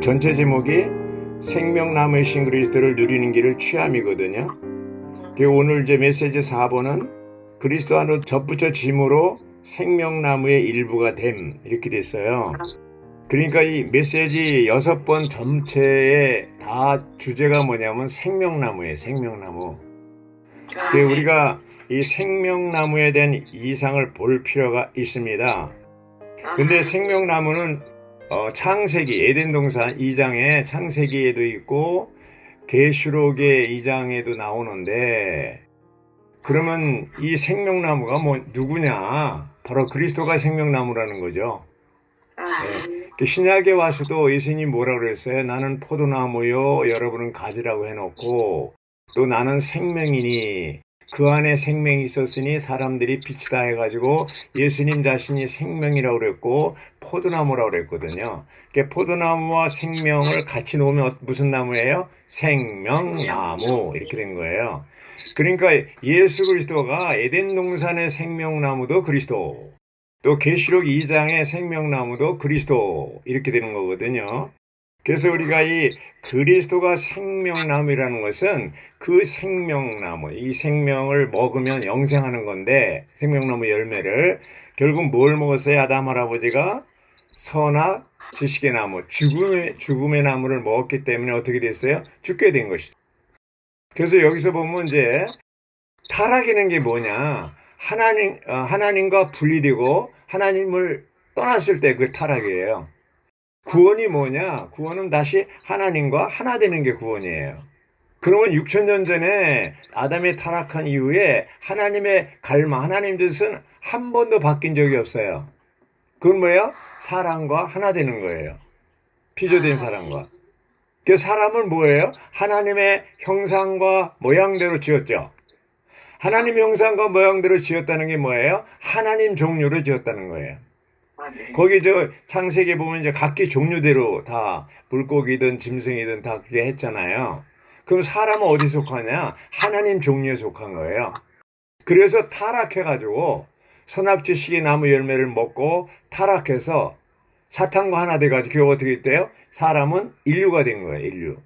전체 제목이 생명나무이신 그리스도를 누리는 길을 취함이거든요. 오늘 이제 메시지 4번은 그리스도 안으로 접붙여 짐으로 생명나무의 일부가 됨, 이렇게 됐어요. 그러니까 이 메시지 6번 전체에 다 주제가 뭐냐면 생명나무예요. 생명나무. 우리가 이 생명나무에 대한 이상을 볼 필요가 있습니다. 근데 생명나무는 창세기 에덴 동산 2장에 창세기에도 있고 계시록의 2장에도 나오는데, 그러면 이 생명나무가 누구냐? 바로 그리스도가 생명나무라는 거죠. 네. 신약에 와서도 예수님 뭐라고 그랬어요? 나는 포도나무요, 여러분은 가지라고 해놓고, 또 나는 생명이니 그 안에 생명이 있었으니 사람들이 빛이다 해가지고 예수님 자신이 생명이라고 그랬고 포도나무라고 그랬거든요. 포도나무와 생명을 같이 놓으면 무슨 나무예요? 생명나무, 이렇게 된 거예요. 그러니까 예수 그리스도가 에덴 동산의 생명나무도 그리스도, 또 계시록 2장의 생명나무도 그리스도, 이렇게 되는 거거든요. 그래서 우리가 이 그리스도가 생명나무라는 것은 그 생명나무, 이 생명을 먹으면 영생하는 건데, 생명나무 열매를 결국 뭘 먹었어요? 아담 할아버지가 선악 지식의 나무, 죽음의 나무를 먹었기 때문에 어떻게 됐어요? 죽게 된 것이죠. 그래서 여기서 보면 이제 타락이라는 게 뭐냐? 하나님과 분리되고 하나님을 떠났을 때 그 타락이에요. 구원이 뭐냐? 구원은 다시 하나님과 하나 되는 게 구원이에요. 그러면 6,000년 전에 아담이 타락한 이후에 하나님의 갈망, 하나님 뜻은 한 번도 바뀐 적이 없어요. 그건 뭐예요? 사람과 하나 되는 거예요. 피조된 사람과. 그 사람은 뭐예요? 하나님의 형상과 모양대로 지었죠. 하나님 형상과 모양대로 지었다는 게 뭐예요? 하나님 종류로 지었다는 거예요. 거기 창세기에 보면 이제 각기 종류대로 다 물고기든 짐승이든 다 그렇게 했잖아요. 그럼 사람은 어디 속하냐? 하나님 종류에 속한 거예요. 그래서 타락해가지고 선악지식의 나무 열매를 먹고 타락해서 사탄과 하나 돼가지고 그게 어떻게 됐대요? 사람은 인류가 된 거예요. 인류.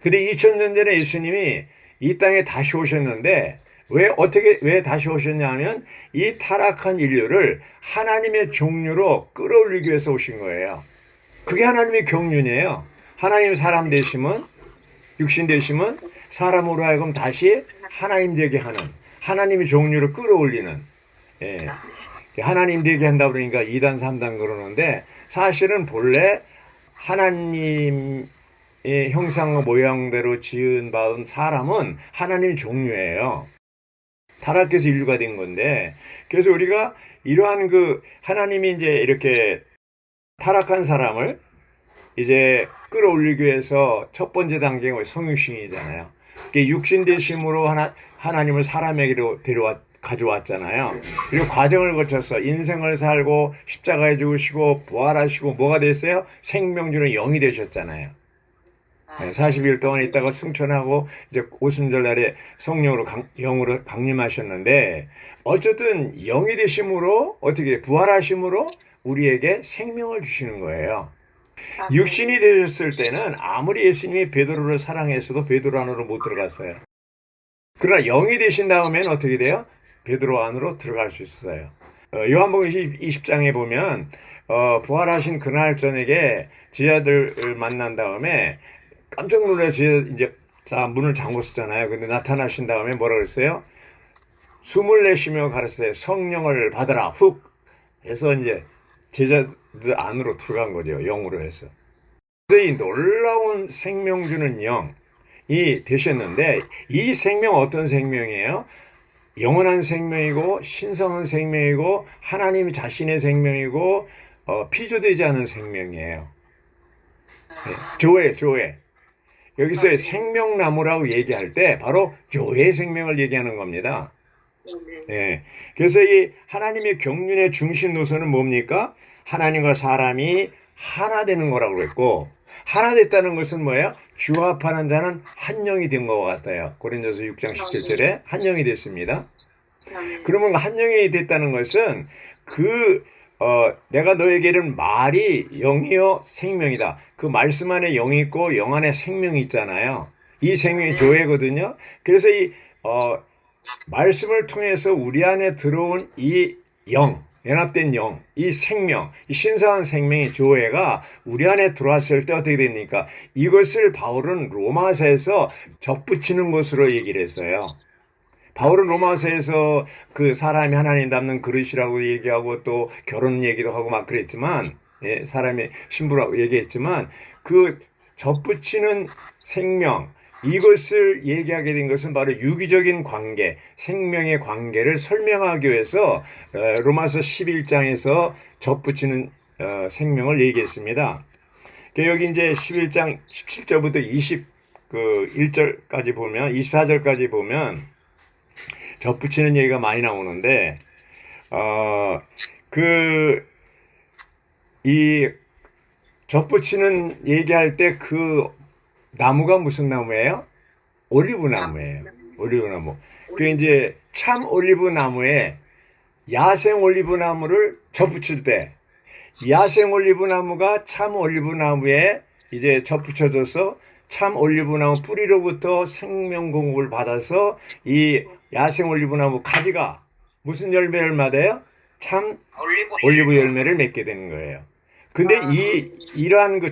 근데 2000년 전에 예수님이 이 땅에 다시 오셨는데 왜 다시 오셨냐면 이 타락한 인류를 하나님의 종류로 끌어올리기 위해서 오신 거예요. 그게 하나님의 경륜이에요. 하나님 사람 되시면, 육신 되시면 사람으로 하여금 다시 하나님 되게 하는, 하나님의 종류로 끌어올리는, 하나님 되게 한다 그러니까 2단 3단 그러는데, 사실은 본래 하나님의 형상과 모양대로 지은 바은 사람은 하나님 종류예요. 타락해서 인류가 된 건데, 그래서 우리가 이러한 하나님이 이제 이렇게 타락한 사람을 이제 끌어올리기 위해서 첫 번째 단계가 성육신이잖아요. 육신 되심으로 하나님을 사람에게로 가져왔잖아요. 그리고 과정을 거쳐서 인생을 살고 십자가에 죽으시고 부활하시고 뭐가 됐어요? 생명 주는 영이 되셨잖아요. 40일 동안 있다가 승천하고 이제 오순절 날에 성령으로 영으로 강림하셨는데, 어쨌든 영이 되심으로 어떻게 부활하심으로 우리에게 생명을 주시는 거예요. 육신이 되셨을 때는 아무리 예수님이 베드로를 사랑했어도 베드로 안으로 못 들어갔어요. 그러나 영이 되신 다음에는 어떻게 돼요? 베드로 안으로 들어갈 수 있어요. 요한복음 20장에 보면 부활하신 그날 저녁에 제자들을 만난 다음에 깜짝 놀라서 이제 문을 잠궜었잖아요. 근데 나타나신 다음에 뭐라 그랬어요? 숨을 내쉬며 가르치되 성령을 받으라 훅 해서 이제 제자들 안으로 들어간 거죠. 영으로 해서. 그래서 이 놀라운 생명 주는 영이 되셨는데, 이 생명 어떤 생명이에요? 영원한 생명이고 신성한 생명이고 하나님 자신의 생명이고 피조되지 않은 생명이에요. 조회. 여기서 생명나무라고 얘기할 때 바로 교회의 생명을 얘기하는 겁니다. 그래서 이 하나님의 경륜의 중심 노선은 뭡니까? 하나님과 사람이 하나 되는 거라고 그랬고, 하나 됐다는 것은 뭐예요? 규합하는 자는 한 영이 된 것과 같아요. 고린도서 6장 17절에 한 영이 됐습니다. 그러면 한 영이 됐다는 것은 그 내가 너에게는 말이 영이요 생명이다. 그 말씀 안에 영이 있고 영 안에 생명이 있잖아요. 이 생명이 교회거든요. 그래서 이 말씀을 통해서 우리 안에 들어온 이 영, 연합된 영, 이 생명, 이 신성한 생명의 교회가 우리 안에 들어왔을 때 어떻게 됩니까? 이것을 바울은 로마서에서 접붙이는 것으로 얘기를 했어요. 바울은 로마서에서 그 사람이 하나님 닮는 그릇이라고 얘기하고 또 결혼 얘기도 하고 막 그랬지만, 예, 사람의 신부라고 얘기했지만, 그 접붙이는 생명, 이것을 얘기하게 된 것은 바로 유기적인 관계, 생명의 관계를 설명하기 위해서 로마서 11장에서 접붙이는 생명을 얘기했습니다. 여기 이제 11장 17절부터 21절까지 보면, 24절까지 보면 접붙이는 얘기가 많이 나오는데, 이 접붙이는 얘기할 때 그 나무가 무슨 나무예요? 올리브 나무예요. 올리브 나무. 그 이제 참 올리브 나무에 야생 올리브 나무를 접붙일 때, 야생 올리브 나무가 참 올리브 나무에 이제 접붙여져서 참 올리브 나무 뿌리로부터 생명 공급을 받아서 이 야생 올리브 나무 가지가 무슨 열매를 맺어요? 참 올리브 열매를 맺게 되는 거예요. 근데 이러한 그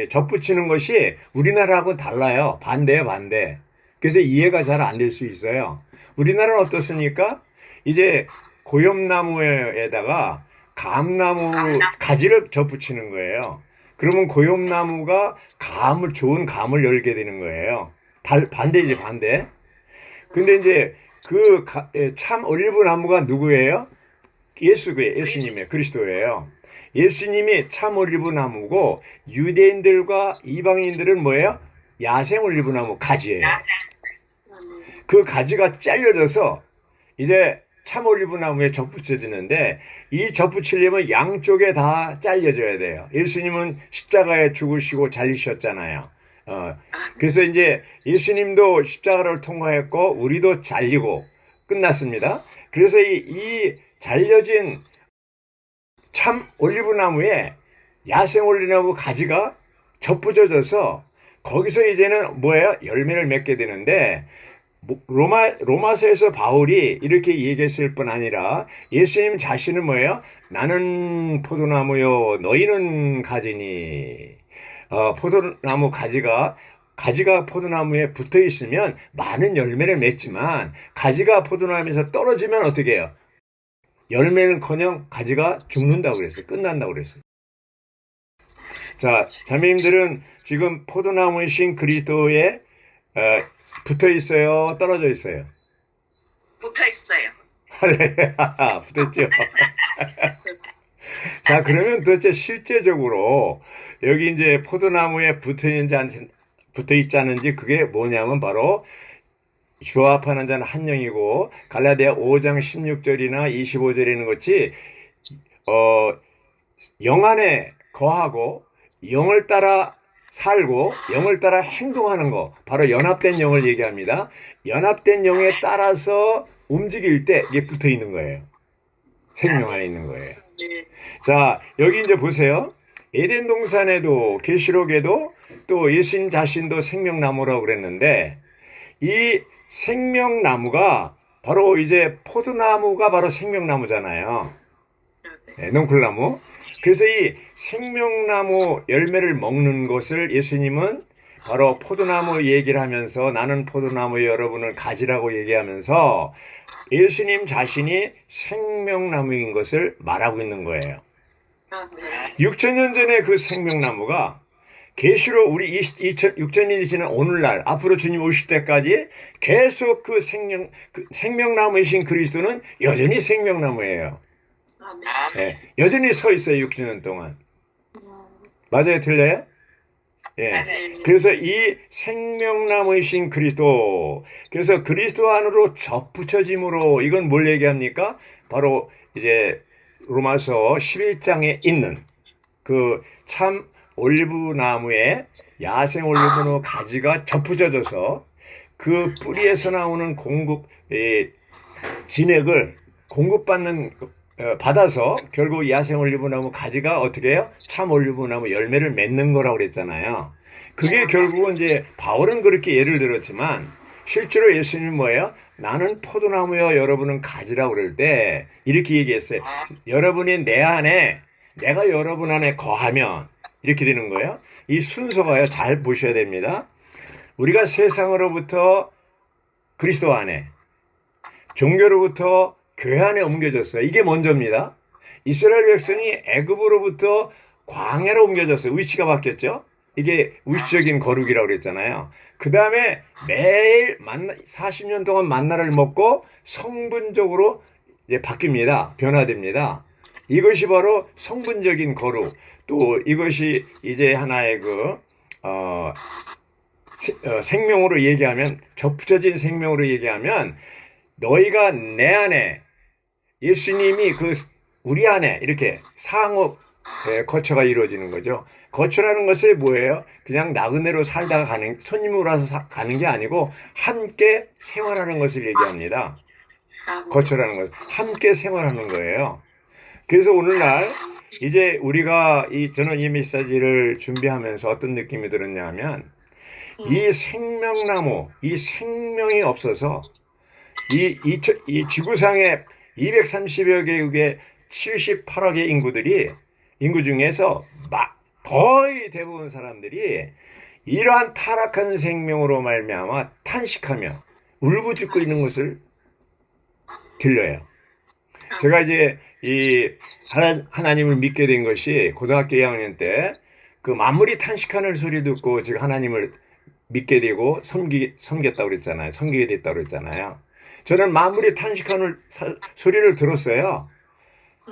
접붙이는 것이 우리나라하고는 달라요. 반대예요, 반대. 그래서 이해가 잘 안 될 수 있어요. 우리나라는 어떻습니까? 이제 고염나무에다가 감나무 가지를 접붙이는 거예요. 그러면 고염나무가 좋은 감을 열게 되는 거예요. 반대이지, 반대. 근데 이제 참 올리브 나무가 누구예요? 예수님의 그리스도예요. 예수님이 참 올리브 나무고 유대인들과 이방인들은 뭐예요? 야생 올리브 나무 가지예요. 그 가지가 잘려져서 이제 참 올리브 나무에 접붙여지는데 이 접붙이려면 양쪽에 다 잘려져야 돼요. 예수님은 십자가에 죽으시고 잘리셨잖아요. 그래서 이제 예수님도 십자가를 통과했고 우리도 잘리고 끝났습니다. 그래서 이 잘려진 참 올리브 나무에 야생 올리브 나무 가지가 접붙여져서 거기서 이제는 뭐예요? 열매를 맺게 되는데 로마서에서 바울이 이렇게 얘기했을 뿐 아니라 예수님 자신은 뭐예요? 나는 포도나무요 너희는 가지니. 포도나무 가지가 포도나무에 붙어 있으면 많은 열매를 맺지만 가지가 포도나무에서 떨어지면 어떻게 해요? 열매는커녕 가지가 죽는다고 그랬어요. 끝난다고 그랬어요. 자, 자매님들은 지금 포도나무이신 그리스도에 붙어 있어요? 떨어져 있어요? 붙어 있어요. 붙었죠. 자, 그러면 도대체 실제적으로 여기 이제 포도나무에 붙어 있지 않은지 그게 뭐냐면 바로 주합하는 자는 한 영이고 갈라디아 5장 16절이나 25절에 있는 것이 영 안에 거하고 영을 따라 살고 영을 따라 행동하는 거 바로 연합된 영을 얘기합니다. 연합된 영에 따라서 움직일 때 이게 붙어 있는 거예요. 생명 안에 있는 거예요. 자, 여기 이제 보세요. 에덴 동산에도 계시록에도 또 예수님 자신도 생명나무라고 그랬는데 이 생명나무가 바로 이제 포도나무가 바로 생명나무잖아요. 네, 넝쿨나무. 그래서 이 생명나무 열매를 먹는 것을 예수님은 바로 포도나무 얘기를 하면서 나는 포도나무 여러분을 가지라고 얘기하면서 예수님 자신이 생명나무인 것을 말하고 있는 거예요. 6,000년 전에 그 생명나무가 계시록 우리 6,000년이 지난 오늘날 앞으로 주님 오실 때까지 계속 그 생명나무이신 그리스도는 여전히 생명나무예요. 예, 여전히 서 있어요. 6,000년 동안. 맞아요? 틀려요? 예. 그래서 이 생명나무이신 그리스도, 그래서 그리스도 안으로 접붙여짐으로 이건 뭘 얘기합니까? 바로 이제 로마서 11장에 있는 그 참 올리브 나무에 야생 올리브 나무 가지가 접붙여져서 그 뿌리에서 나오는 진액을 공급받는 받아서 결국 야생 올리브나무 가지가 어떻게 해요? 참 올리브나무 열매를 맺는 거라고 그랬잖아요. 그게 결국은 이제 바울은 그렇게 예를 들었지만 실제로 예수님은 뭐예요? 나는 포도나무여 여러분은 가지라고 그럴 때 이렇게 얘기했어요. 여러분이 내 안에 내가 여러분 안에 거하면 이렇게 되는 거예요. 이 순서가요. 잘 보셔야 됩니다. 우리가 세상으로부터 그리스도 안에 종교로부터 교회 안에 옮겨졌어요. 이게 먼저입니다. 이스라엘 백성이 애굽으로부터 광야로 옮겨졌어요. 위치가 바뀌었죠. 이게 위치적인 거룩이라고 그랬잖아요. 그 다음에 매일 40년 동안 만나를 먹고 성분적으로 이제 바뀝니다. 변화됩니다. 이것이 바로 성분적인 거룩. 또 이것이 이제 하나의 생명으로 얘기하면, 접붙여진 생명으로 얘기하면, 너희가 내 안에, 예수님이 우리 안에 이렇게 상호 거처가 이루어지는 거죠. 거처라는 것이 뭐예요? 그냥 나그네로 살다가 손님으로 와서 가는 게 아니고, 함께 생활하는 것을 얘기합니다. 거처라는 것. 함께 생활하는 거예요. 그래서 오늘날, 이제 저는 이 메시지를 준비하면서 어떤 느낌이 들었냐면, 이 생명나무, 이 생명이 없어서, 이 지구상의 230여 개국의 78억의 인구 중에서 거의 대부분 사람들이 이러한 타락한 생명으로 말미암아 탄식하며 울부짖고 있는 것을 들려요. 제가 이제 하나님을 믿게 된 것이 고등학교 2학년 때 그 만물이 탄식하는 소리 듣고 제가 하나님을 믿게 되고 섬겼다고 그랬잖아요. 섬기게 됐다고 그랬잖아요. 저는 만물이 탄식하는 소리를 들었어요.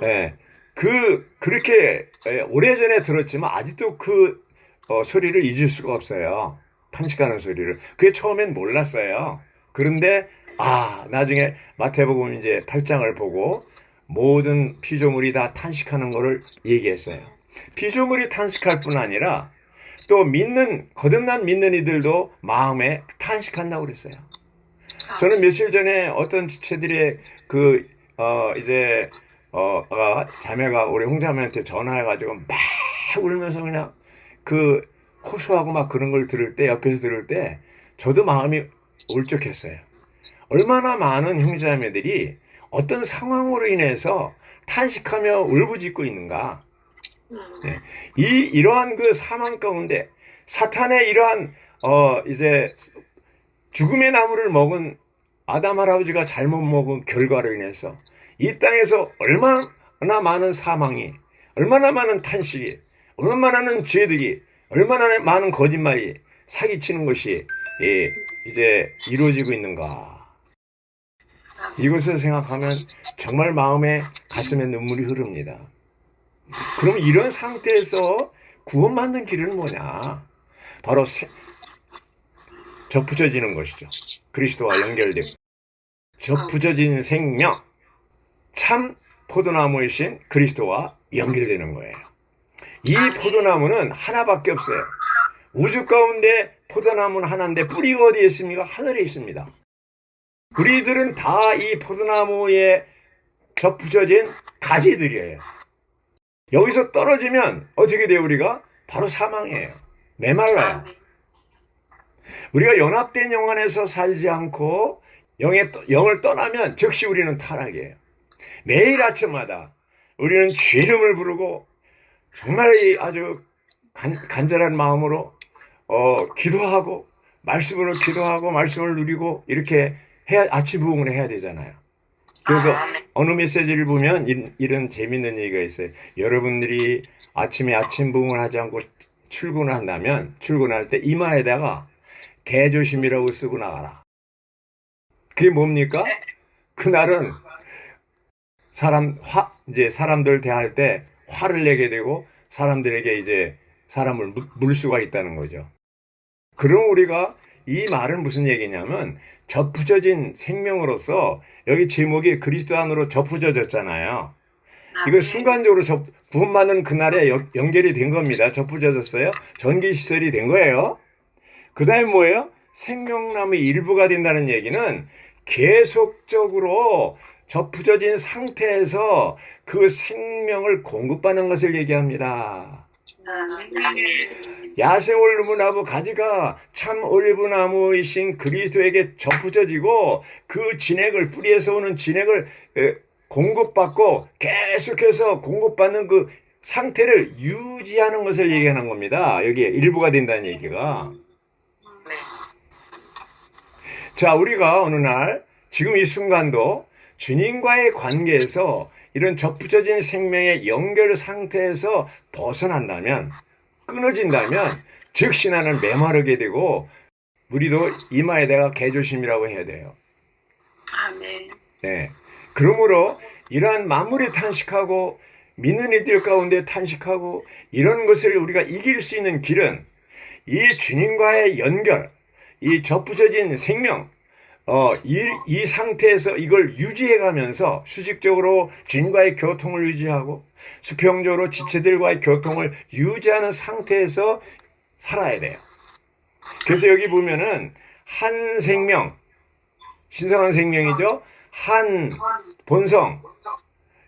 예. 그렇게 오래전에 들었지만 아직도 소리를 잊을 수가 없어요. 탄식하는 소리를. 그게 처음엔 몰랐어요. 그런데 나중에 마태복음 이제 8장을 보고 모든 피조물이 다 탄식하는 것을 얘기했어요. 피조물이 탄식할 뿐 아니라 또 거듭난 믿는 이들도 마음에 탄식한다고 그랬어요. 저는 며칠 전에 어떤 지체들의 자매가 우리 홍자매한테 전화해가지고 막 울면서 그냥 호소하고 막 그런 걸 옆에서 들을 때 저도 마음이 울적했어요. 얼마나 많은 형제자매들이 어떤 상황으로 인해서 탄식하며 울부짖고 있는가. 네. 이러한 사망 가운데 사탄의 이러한 죽음의 나무를 먹은 아담 할아버지가 잘못 먹은 결과로 인해서 이 땅에서 얼마나 많은 사망이, 얼마나 많은 탄식이, 얼마나 많은 죄들이, 얼마나 많은 거짓말이 사기치는 것이 이제 이루어지고 있는가. 이것을 생각하면 정말 가슴에 눈물이 흐릅니다. 그럼 이런 상태에서 구원받는 길은 뭐냐? 바로 접붙여지는 것이죠. 그리스도와 연결되고 접붙여진 생명, 참 포도나무이신 그리스도와 연결되는 거예요. 이 포도나무는 하나밖에 없어요. 우주 가운데 포도나무는 하나인데 뿌리가 어디에 있습니까? 하늘에 있습니다. 우리들은 다 이 포도나무에 접붙여진 가지들이에요. 여기서 떨어지면 어떻게 돼요? 우리가 바로 사망이에요. 메말라요. 우리가 연합된 영 안에서 살지 않고 영을 떠나면 즉시 우리는 타락이에요. 매일 아침마다 우리는 죄름을 부르고 정말 아주 간절한 마음으로 기도하고 말씀으로 기도하고 말씀을 누리고 이렇게 아침 부흥을 해야 되잖아요. 그래서 어느 메시지를 보면 이런 재밌는 얘기가 있어요. 여러분들이 아침에 아침 부흥을 하지 않고 출근을 한다면 출근할 때 이마에다가 개조심이라고 쓰고 나가라. 그게 뭡니까? 그날은 이제 사람들 대할 때 화를 내게 되고 사람들에게 이제 사람을 물 수가 있다는 거죠. 그럼 우리가 이 말은 무슨 얘기냐면 접붙여진 생명으로서 여기 제목이 그리스도 안으로 접붙여졌잖아요. 이거 순간적으로 구원받는 그날에 연결이 된 겁니다. 접붙여졌어요. 전기시설이 된 거예요. 그 다음에 뭐예요? 생명나무의 일부가 된다는 얘기는 계속적으로 접붙여진 상태에서 그 생명을 공급받는 것을 얘기합니다. 야생 올리브나무 가지가 참 올리브나무이신 그리스도에게 접붙여지고 그 진액을, 뿌리에서 오는 진액을 공급받고 계속해서 공급받는 그 상태를 유지하는 것을 얘기하는 겁니다. 여기에 일부가 된다는 얘기가. 자, 우리가 어느 날 지금 이 순간도 주님과의 관계에서 이런 접붙여진 생명의 연결 상태에서 벗어난다면, 끊어진다면 즉시 나는 메마르게 되고 우리도 이마에다가 개조심이라고 해야 돼요. 아멘. 네. 그러므로 이러한 만물이 탄식하고 믿는 이들 가운데 탄식하고 이런 것을 우리가 이길 수 있는 길은 이 주님과의 연결, 이 접붙여진 생명, 이 상태에서 이걸 유지해 가면서 수직적으로 주님과의 교통을 유지하고 수평적으로 지체들과의 교통을 유지하는 상태에서 살아야 돼요. 그래서 여기 보면은 한 생명, 신성한 생명이죠. 한 본성,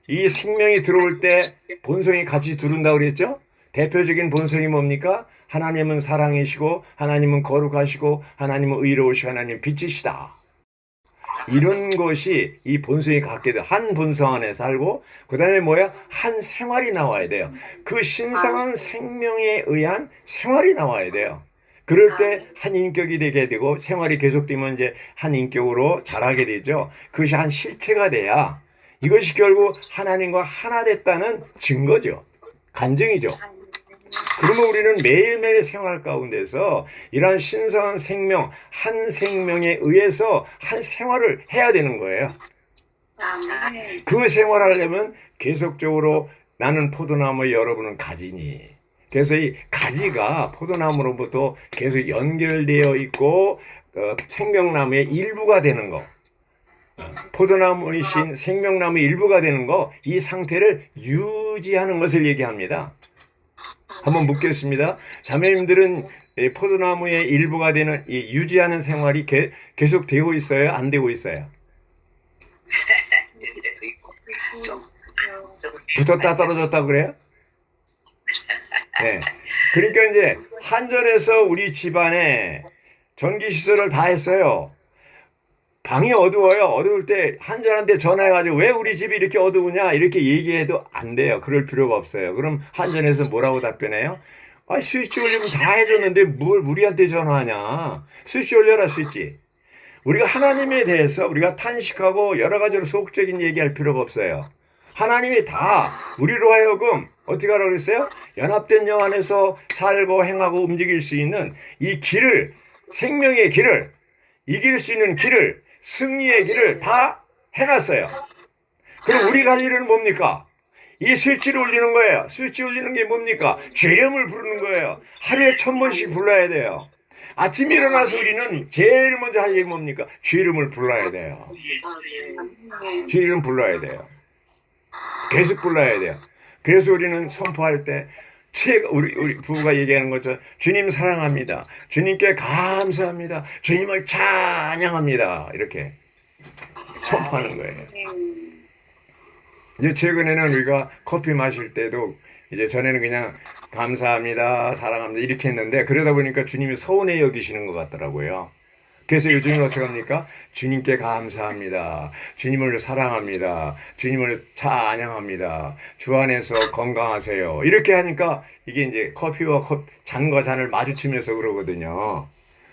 이 생명이 들어올 때 본성이 같이 들어온다고 그랬죠. 대표적인 본성이 뭡니까? 하나님은 사랑이시고 하나님은 거룩하시고 하나님은 의로우시고 하나님은 빛이시다. 이런 것이 이 본성이 갖게 돼. 한 본성 안에 살고 그 다음에 뭐야? 한 생활이 나와야 돼요. 그 신성한 생명에 의한 생활이 나와야 돼요. 그럴 때 한 인격이 되게 되고 생활이 계속되면 이제 한 인격으로 자라게 되죠. 그것이 한 실체가 돼야 이것이 결국 하나님과 하나 됐다는 증거죠. 간증이죠. 그러면 우리는 매일매일 생활 가운데서 이러한 신성한 생명, 한 생명에 의해서 한 생활을 해야 되는 거예요. 그 생활하려면 계속적으로 나는 포도나무, 여러분은 가지니. 그래서 이 가지가 포도나무로부터 계속 연결되어 있고 생명나무의 일부가 되는 거. 포도나무이신 생명나무의 일부가 되는 거, 이 상태를 유지하는 것을 얘기합니다. 한번 묻겠습니다. 자매님들은 포도나무의 일부가 되는 이 유지하는 생활이 계속 되고 있어요? 안 되고 있어요? 붙었다 떨어졌다 그래요? 네. 그러니까 이제 한전에서 우리 집안에 전기시설을 다 했어요. 방이 어두워요. 어두울 때 한전한테 전화해가지고 왜 우리 집이 이렇게 어두우냐 이렇게 얘기해도 안 돼요. 그럴 필요가 없어요. 그럼 한전에서 뭐라고 답변해요? 아, 스위치 올리면 다 해줬는데 뭘 우리한테 전화하냐. 스위치 올려라, 스위치. 우리가 하나님에 대해서 우리가 탄식하고 여러 가지로 소극적인 얘기할 필요가 없어요. 하나님이 다 우리로 하여금 어떻게 하라고 그랬어요? 연합된 영 안에서 살고 행하고 움직일 수 있는 이 길을, 생명의 길을, 이길 수 있는 길을, 승리의 길을 다 해놨어요. 그럼 우리 갈 일은 뭡니까? 이 스위치를 올리는 거예요. 스위치 올리는 게 뭡니까? 죄령을 부르는 거예요. 하루에 1000번씩 불러야 돼요. 아침에 일어나서 우리는 제일 먼저 할 일이 뭡니까? 죄 이름을 불러야 돼요. 죄 이름 불러야 돼요. 계속 불러야 돼요. 그래서 우리는 선포할 때 우리 부부가 얘기하는 것처럼 주님 사랑합니다. 주님께 감사합니다. 주님을 찬양합니다. 이렇게 선포하는 거예요. 이제 최근에는 우리가 커피 마실 때도 이제 전에는 그냥 감사합니다, 사랑합니다 이렇게 했는데 그러다 보니까 주님이 서운해 여기시는 것 같더라고요. 그래서 요즘은 어떻게 합니까? 주님께 감사합니다. 주님을 사랑합니다. 주님을 찬양합니다. 주 안에서 건강하세요. 이렇게 하니까 이게 이제 커피와 잔과 잔을 마주치면서 그러거든요.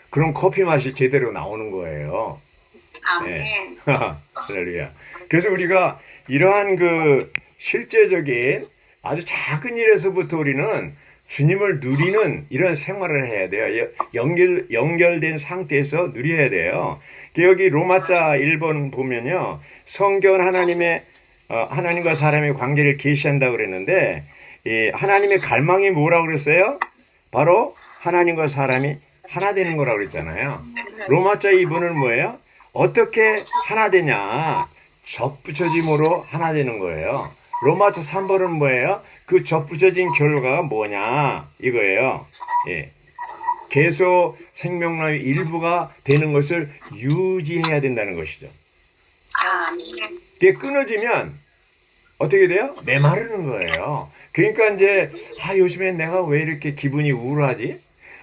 그럼 커피 맛이 제대로 나오는 거예요. 네. 할렐루야. 그래서 우리가 이러한 그 실제적인 아주 작은 일에서부터 우리는 주님을 누리는 이런 생활을 해야 돼요. 연결된 상태에서 누려야 돼요. 여기 로마자 1번 보면요. 성경은 하나님과 사람의 관계를 계시한다고 그랬는데, 이 하나님의 갈망이 뭐라고 그랬어요? 바로 하나님과 사람이 하나 되는 거라고 그랬잖아요. 로마자 2번은 뭐예요? 어떻게 하나 되냐? 접붙여짐으로 하나 되는 거예요. 로마서 3번은 뭐예요? 그 접붙여진 결과가 뭐냐 이거예요. 예. 계속 생명나무의 일부가 되는 것을 유지해야 된다는 것이죠. 그게 끊어지면 어떻게 돼요? 메마르는 거예요. 그러니까 이제 요즘에 내가 왜 이렇게 기분이 우울하지?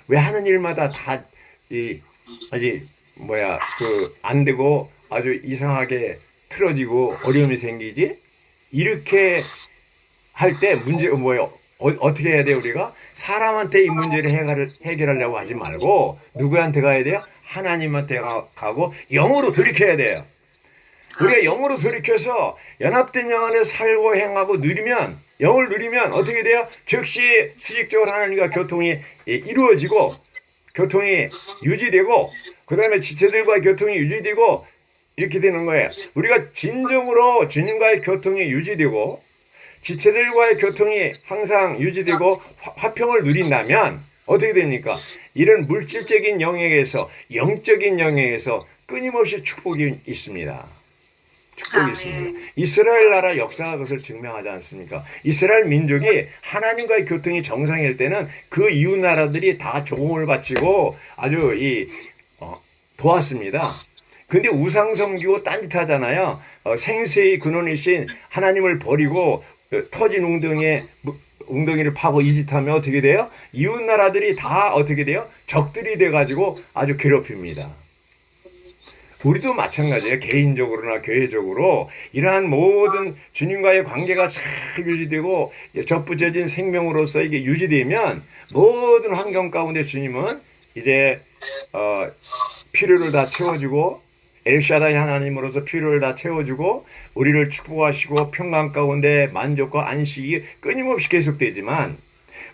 왜 하는 일마다 다 아직 안 되고 아주 이상하게 틀어지고 어려움이 생기지? 이렇게 할 때 문제 뭐예요? 어떻게 해야 돼요, 우리가? 사람한테 이 문제를 해결하려고 하지 말고 누구한테 가야 돼요? 하나님한테 가고 영으로 돌이켜야 돼요. 우리가 영으로 돌이켜서 연합된 영 안에 살고 행하고 누리면, 영을 누리면 어떻게 돼요? 즉시 수직적으로 하나님과 교통이 이루어지고 교통이 유지되고 그 다음에 지체들과의 교통이 유지되고 이렇게 되는 거예요. 우리가 진정으로 주님과의 교통이 유지되고 지체들과의 교통이 항상 유지되고 화평을 누린다면 어떻게 됩니까? 이런 물질적인 영역에서 영적인 영역에서 끊임없이 축복이 있습니다. 축복이 있습니다. 이스라엘 나라 역사가 그것을 증명하지 않습니까? 이스라엘 민족이 하나님과의 교통이 정상일 때는 그 이웃 나라들이 다 조공을 바치고 아주 도왔습니다. 근데 우상 섬기고 딴짓하잖아요. 생수의 근원이신 하나님을 버리고 터진 웅덩이를 파고 이 짓하면 어떻게 돼요? 이웃 나라들이 다 어떻게 돼요? 적들이 돼가지고 아주 괴롭힙니다. 우리도 마찬가지예요. 개인적으로나 교회적으로 이러한 모든 주님과의 관계가 잘 유지되고 접붙여진 생명으로서 이게 유지되면 모든 환경 가운데 주님은 이제 필요를 다 채워주고 엘샤다이 하나님으로서 필요를 다 채워주고 우리를 축복하시고 평강 가운데 만족과 안식이 끊임없이 계속되지만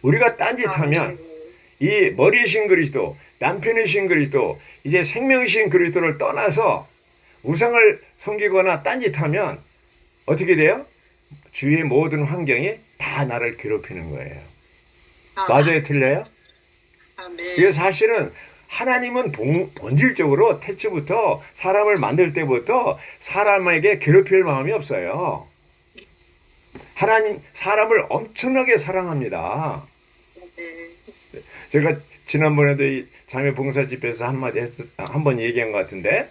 우리가 딴짓하면 이 머리이신 그리스도, 남편이신 그리스도, 이제 생명이신 그리스도를 떠나서 우상을 섬기거나 딴짓하면 어떻게 돼요? 주위의 모든 환경이 다 나를 괴롭히는 거예요. 맞아요? 틀려요? 이게 사실은 하나님은 본질적으로 태초부터 사람을 만들 때부터 사람에게 괴롭힐 마음이 없어요. 하나님 사람을 엄청나게 사랑합니다. 제가 지난번에도 이 자매 봉사 집회에서 한 번 얘기한 것 같은데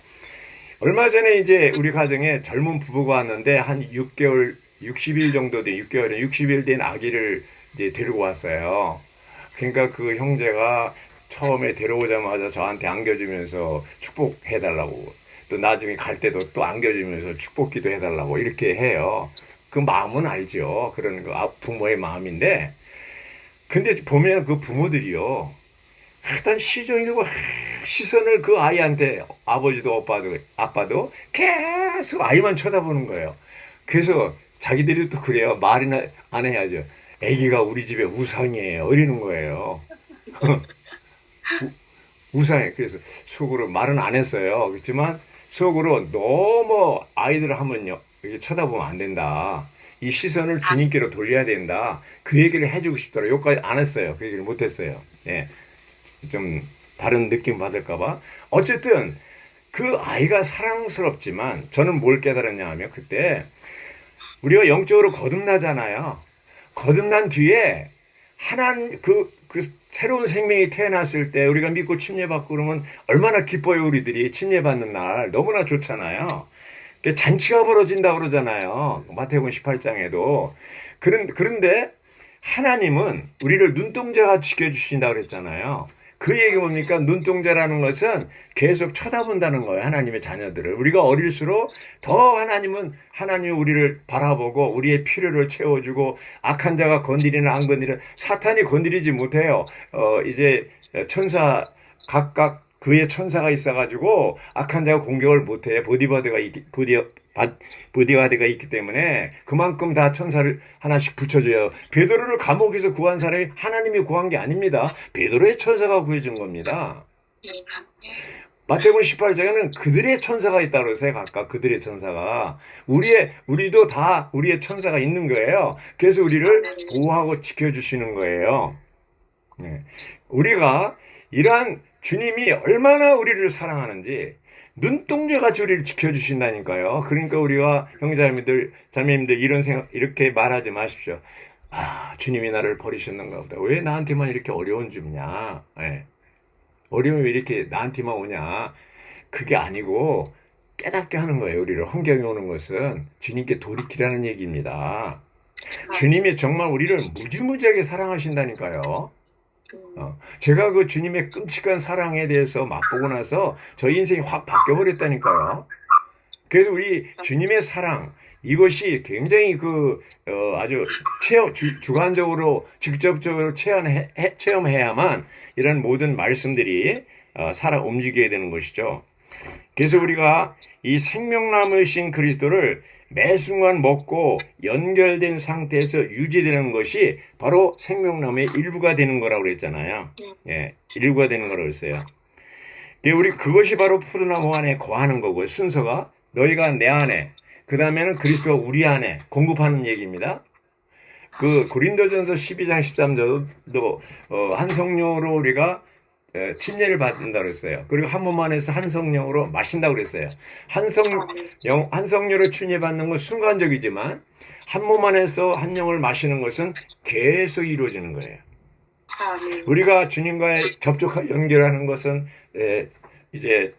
얼마 전에 이제 우리 가정에 젊은 부부가 왔는데 한 6개월, 60일 정도 된 6개월에 60일 된 아기를 이제 데리고 왔어요. 그러니까 그 형제가 처음에 데려오자마자 저한테 안겨주면서 축복해달라고 또 나중에 갈 때도 또 안겨주면서 축복기도 해달라고 이렇게 해요. 그 마음은 알죠. 그런 거 부모의 마음인데 근데 보면 그 부모들이요. 일단 시종일관 시선을 그 아이한테 아버지도 아빠도 계속 아이만 쳐다보는 거예요. 그래서 자기들이 또 그래요. 말이나 안 해야죠. 아기가 우리 집에 우상이에요. 이러는 거예요. 우상해. 그래서 속으로 말은 안 했어요. 그렇지만 속으로 너무 아이들을 하면요. 이렇게 쳐다보면 안 된다. 이 시선을 주님께로 돌려야 된다. 그 얘기를 해주고 싶더라고요. 여기까지 안 했어요. 그 얘기를 못 했어요. 예. 좀 다른 느낌 받을까봐. 어쨌든 그 아이가 사랑스럽지만 저는 뭘 깨달았냐 하면 그때 우리가 영적으로 거듭나잖아요. 거듭난 뒤에 그 새로운 생명이 태어났을 때 우리가 믿고 침례받고 그러면 얼마나 기뻐요. 우리들이 침례받는 날 너무나 좋잖아요. 잔치가 벌어진다고 그러잖아요. 마태복음 18장에도. 그런데 하나님은 우리를 눈동자가 지켜주신다고 그랬잖아요. 그 얘기 뭡니까? 눈동자라는 것은 계속 쳐다본다는 거예요. 하나님의 자녀들을. 우리가 어릴수록 더 하나님이 우리를 바라보고 우리의 필요를 채워주고 악한 자가 건드리는 안 건드리는 사탄이 건드리지 못해요. 이제 천사 각각 그의 천사가 있어가지고 악한 자가 공격을 못해. 보디가드가 있기 때문에 그만큼 다 천사를 하나씩 붙여줘요. 베드로를 감옥에서 구한 사람이 하나님이 구한 게 아닙니다. 베드로의 천사가 구해준 겁니다. 마태복음 18장에는 그들의 천사가 있다고 그러세요. 각각 그들의 천사가. 우리도 다 우리의 천사가 있는 거예요. 그래서 우리를 보호하고 지켜주시는 거예요. 네. 우리가 이러한 주님이 얼마나 우리를 사랑하는지 눈동자같이 우리를 지켜주신다니까요. 그러니까 우리가 형제자매들, 자매님들 이렇게 말하지 마십시오. 주님이 나를 버리셨는가 보다. 왜 나한테만 이렇게 어려운 줍냐? 네. 어려움이 왜 이렇게 나한테만 오냐? 그게 아니고 깨닫게 하는 거예요. 우리를 환경에 오는 것은 주님께 돌이키라는 얘기입니다. 주님이 정말 우리를 무지무지하게 사랑하신다니까요. 제가 그 주님의 끔찍한 사랑에 대해서 맛보고 나서 저희 인생이 확 바뀌어버렸다니까요. 그래서 우리 주님의 사랑, 이것이 굉장히 아주 주관적으로, 직접적으로 체험해야만 이런 모든 말씀들이 살아 움직여야 되는 것이죠. 그래서 우리가 이 생명나무이신 그리스도를 매 순간 먹고 연결된 상태에서 유지되는 것이 바로 생명나무의 일부가 되는 거라고 그랬잖아요. 예, 일부가 되는 거라고 했어요. 우리 그것이 바로 포도나무 안에 거하는 거고요. 순서가 너희가 내 안에, 그 다음에는 그리스도가 우리 안에 공급하는 얘기입니다. 고린도전서 12장 13절도 한 성령으로 우리가 침례를 받는다고 그랬어요. 그리고 한 몸 안에서 한 성령으로 마신다고 그랬어요. 한 성령으로 침례 받는 건 순간적이지만 한 몸 안에서 한 영을 마시는 것은 계속 이루어지는 거예요. 우리가 주님과의 연결하는 것은 이제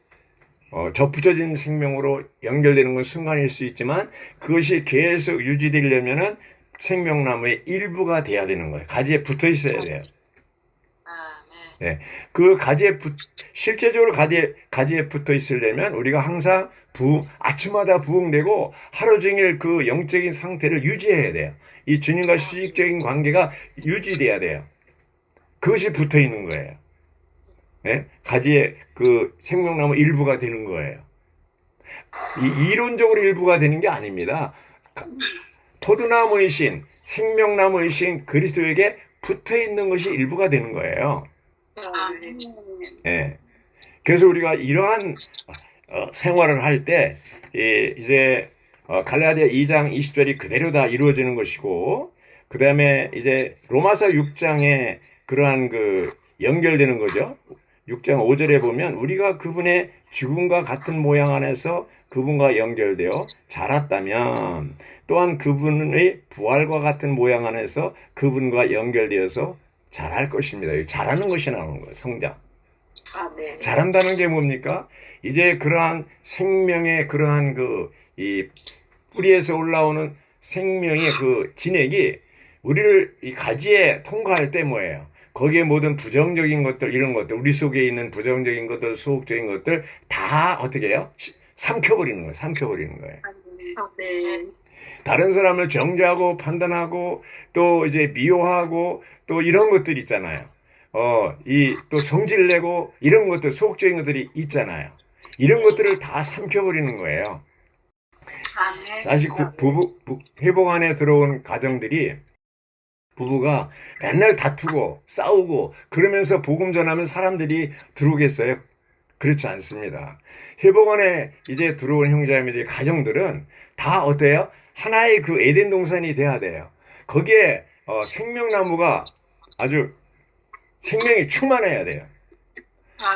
접붙여진 생명으로 연결되는 건 순간일 수 있지만 그것이 계속 유지되려면은 생명나무의 일부가 돼야 되는 거예요. 가지에 붙어 있어야 돼요. 네. 실제적으로 가지에 붙어 있으려면 우리가 항상 아침마다 부흥되고 하루 종일 그 영적인 상태를 유지해야 돼요. 이 주님과 수직적인 관계가 유지돼야 돼요. 그것이 붙어 있는 거예요. 네? 가지에 생명나무 일부가 되는 거예요. 이론적으로 일부가 되는 게 아닙니다. 포도나무이신, 생명나무이신 그리스도에게 붙어 있는 것이 일부가 되는 거예요. 예. 그래서 우리가 이러한 생활을 할 때 이제 갈라디아 2장 20절이 그대로 다 이루어지는 것이고, 그 다음에 이제 로마서 6장에 그러한 연결되는 거죠. 6장 5절에 보면 우리가 그분의 죽음과 같은 모양 안에서 그분과 연결되어 자랐다면 또한 그분의 부활과 같은 모양 안에서 그분과 연결되어서 자랄 것입니다. 자라는 것이 나오는 거예요. 성장. 네. 자란다는 게 뭡니까? 이제 그러한 생명의 그러한 이 뿌리에서 올라오는 생명의 진액이 우리를 이 가지에 통과할 때 뭐예요? 거기에 모든 부정적인 것들, 이런 것들, 우리 속에 있는 부정적인 것들, 소극적인 것들 다 어떻게 해요? 삼켜버리는 거예요. 삼켜버리는 거예요. 네. 다른 사람을 정죄하고 판단하고 또 이제 미워하고 또 이런 것들 있잖아요. 또 성질내고 이런 것들, 소극적인 것들이 있잖아요. 이런 것들을 다 삼켜버리는 거예요. 사실 회복 안에 들어온 가정들이 부부가 맨날 다투고 싸우고 그러면서 복음 전하면 사람들이 들어오겠어요? 그렇지 않습니다. 회복 안에 이제 들어온 형제자매들이 가정들은 다 어때요? 하나의 에덴 동산이 돼야 돼요. 거기에 생명나무가 아주 생명이 충만해야 돼요.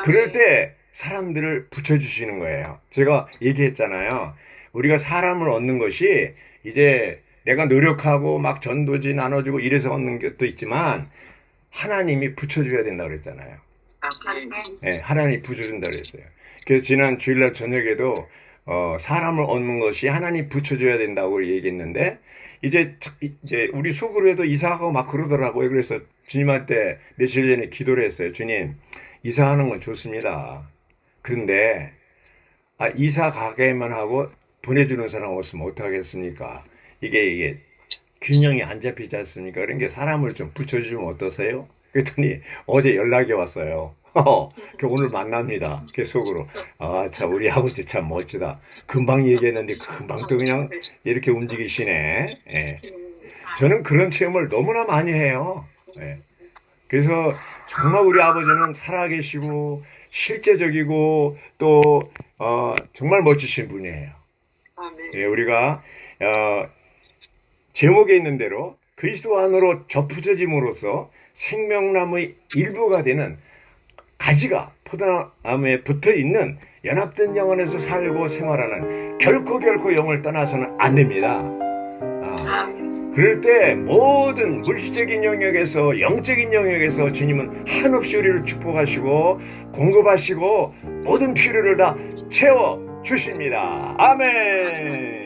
그럴 때 사람들을 붙여주시는 거예요. 제가 얘기했잖아요. 우리가 사람을 얻는 것이 이제 내가 노력하고 막 전도지 나눠주고 이래서 얻는 것도 있지만 하나님이 붙여줘야 된다고 그랬잖아요. 네, 하나님이 붙여준다고 그랬어요. 그래서 지난 주일날 저녁에도 사람을 얻는 것이 하나님 붙여줘야 된다고 얘기했는데 이제 우리 속으로도 이사하고 막 그러더라고요. 그래서 주님한테 며칠 전에 기도를 했어요. 주님, 이사하는 건 좋습니다. 그런데 이사 가게만 하고 보내주는 사람 없으면 어떡하겠습니까? 이게 균형이 안 잡히지 않습니까? 그러니까 사람을 좀 붙여주면 어떠세요? 그랬더니 어제 연락이 왔어요. 오늘 만납니다. 속으로. 참, 우리 아버지 참 멋지다. 금방 얘기했는데 금방 또 그냥 이렇게 움직이시네. 예. 저는 그런 체험을 너무나 많이 해요. 예. 그래서 정말 우리 아버지는 살아계시고 실제적이고 또 정말 멋지신 분이에요. 예, 우리가 제목에 있는 대로 그리스도 안으로 접붙여짐으로써 생명나무의 일부가 되는 가지가 포도나무에 붙어있는 연합된 영혼에서 살고 생활하는 결코 영을 떠나서는 안 됩니다. 그럴 때 모든 물질적인 영역에서 영적인 영역에서 주님은 한없이 우리를 축복하시고 공급하시고 모든 필요를 다 채워 주십니다. 아멘.